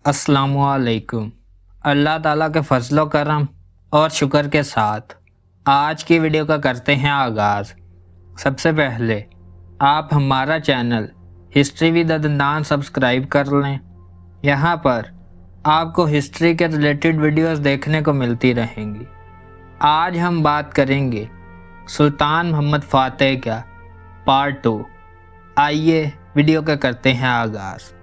अस्सलामु अलैकुम। अल्लाह ताला के फजलो करम और शुक्र के साथ आज की वीडियो का करते हैं आगाज़। सबसे पहले आप हमारा channel history with Adnan subscribe कर लें। यहाँ पर आपको हिस्ट्री के रिलेटेड वीडियोस देखने को मिलती रहेंगी। आज हम बात करेंगे सुल्तान मोहम्मद फ़ातेह का पार्ट 2। आइए वीडियो का करते हैं आगाज़।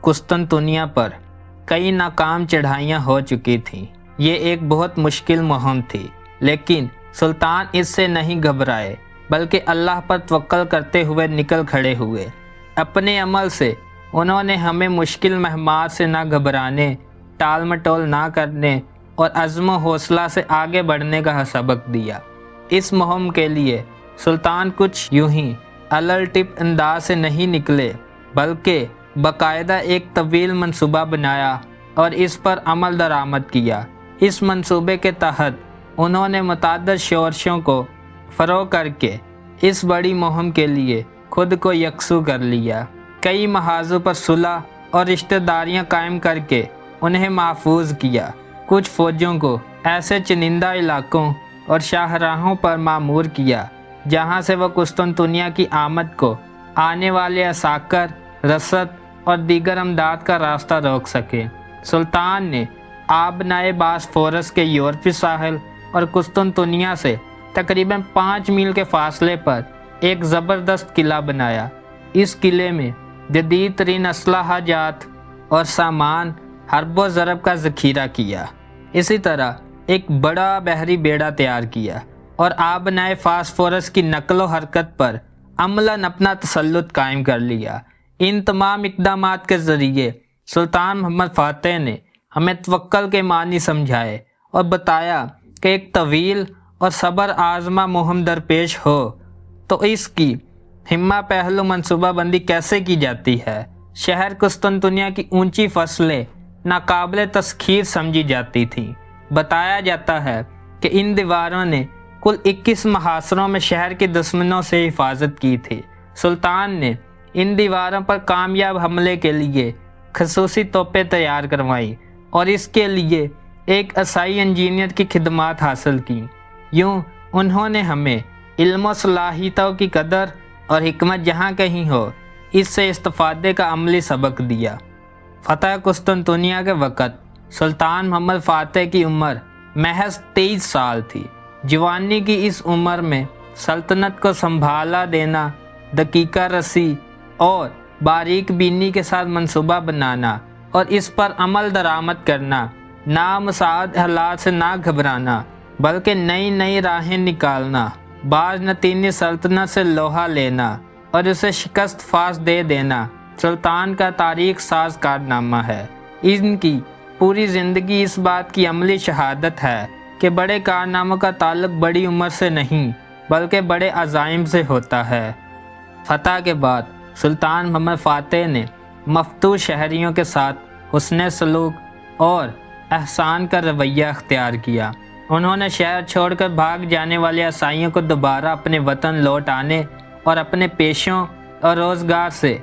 कुस्तुनतुनिया पर कई नाकाम चढ़ाइयाँ हो चुकी थीं। ये एक बहुत मुश्किल मुहिम थी, लेकिन सुल्तान इससे नहीं घबराए बल्कि अल्लाह पर तवक्कल करते हुए निकल खड़े हुए। अपने अमल से उन्होंने हमें मुश्किल महमात से ना घबराने, टाल मटोल ना करने और अज़्म हौसला से आगे बढ़ने का सबक दिया। इस मुहिम के लिए सुल्तान कुछ यूं ही अलल टिप अंदाज से नहीं निकले, बल्कि बाकायदा एक तवील मंसूबा बनाया और इस पर अमल दरामद किया। इस मंसूबे के तहत उन्होंने मुतअद्दिद शोरशों को फ़रोग़ करके इस बड़ी मुहिम के लिए खुद को यकसू कर लिया। कई महाजों पर सुलह और रिश्तेदारियां कायम करके उन्हें महफूज किया। कुछ फ़ौजों को ऐसे चुनिंदा इलाकों और शाहराहों पर मामूर किया जहां से वह कुस्तुनतुनिया की आमद को आने वाले असाकर, रसद और दीगर अमदाद का रास्ता रोक सके। सुल्तान ने आबनाए बासफोरस के यूरोपी साहिल और कुस्तुनतुनिया से तकरीबन 5 मील के फासले पर एक ज़बरदस्त किला बनाया। इस किले में जदीद तरीन असलहा जात और सामान हरबो ज़रब का ज़ख़ीरा किया। इसी तरह एक बड़ा बहरी बेड़ा तैयार किया और आबनाए फास्फोरस की नकलो हरकत पर अमलन अपना तसल्लुत कायम कर लिया। इन तमाम इक़दामात के ज़रिए सुल्तान मोहम्मद फ़ातेह ने हमें तवक्कल के मानी समझाए और बताया कि एक तवील और सब्र आज़मा मुहिम दरपेश हो तो इसकी हिम्मा पहलू मनसूबाबंदी कैसे की जाती है। शहर कुस्तुनतुनिया की ऊंची फसलें नाकाबिले तस्खीर समझी जाती थीं। बताया जाता है कि इन दीवारों ने कुल 21 महासरों में शहर के दुश्मनों से हिफाजत की थी। सुल्तान ने इन दीवारों पर कामयाब हमले के लिए खसूसी तोपें तैयार करवाई और इसके लिए एक असाई इंजीनियर की खिदमात हासिल की। यूँ उन्होंने हमें इल्म व सलाहियतों की कदर और हिकमत जहाँ कहीं हो, इससे इस्तिफादे का अमली सबक दिया। फ़तह कुस्तुनतुनिया के वक़्त सुल्तान मोहम्मद फ़ातेह की उम्र महज 23 साल थी। जवानी की इस उम्र में सल्तनत को संभाला देना, दकीका रसी और बारीक बीनी के साथ मंसूबा बनाना और इस पर अमल दरामद करना, नामुसाद हालात से ना घबराना बल्कि नई नई राहें निकालना, बाज नतीनी सल्तनत से लोहा लेना और उसे शिकस्त फास दे देना सुल्तान का तारीख साज कारनामा है। इनकी पूरी ज़िंदगी इस बात की अमली शहादत है कि बड़े कारनामों का ताल्लुक बड़ी उम्र से नहीं बल्कि बड़े अज़ाइम से होता है। फ़तह के बाद सुल्तान मोहम्मद फ़ातेह ने मफतूह शहरियों के साथ हुस्न सलूक और एहसान का रवैया अख्तियार किया। उन्होंने शहर छोड़कर भाग जाने वाले असाइयों को दोबारा अपने वतन लौट आने और अपने पेशों और रोज़गार से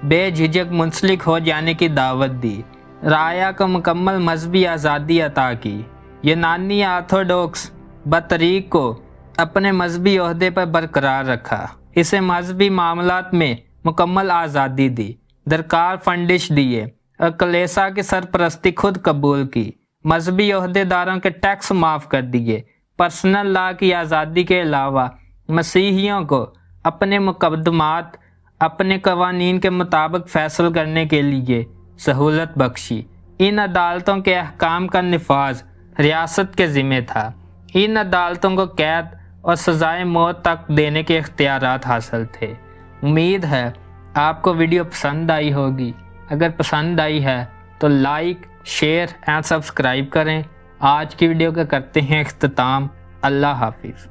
बेझिझक मुंसलिक हो जाने की दावत दी। राया को मुकम्मल मजहबी आज़ादी अता की। यूनानी ऑर्थोडॉक्स बतरीक को अपने मजहबी ओहदे पर बरकरार रखा। इसे मजहबी मामलात में मुकम्मल आज़ादी दी, दरकार फंडिश दिए और कलेसा की सरपरस्ती खुद कबूल की। मजहबी ओहदेदारों के टैक्स माफ़ कर दिए। पर्सनल लॉ की आज़ादी के अलावा मसीहियों को अपने मुकदमात अपने कवानीन के मुताबिक फ़ैसल करने के लिए सहूलत बख्शी। इन अदालतों के अहकाम का निफाज रियासत के ज़िम्मे था। इन अदालतों को कैद और सज़ाए मौत तक देने के इख्तियारात हासिल थे। उम्मीद है आपको वीडियो पसंद आई होगी। अगर पसंद आई है तो लाइक, शेयर एंड सब्सक्राइब करें। आज की वीडियो का करते हैं इख्तिताम। अल्लाह हाफिज़।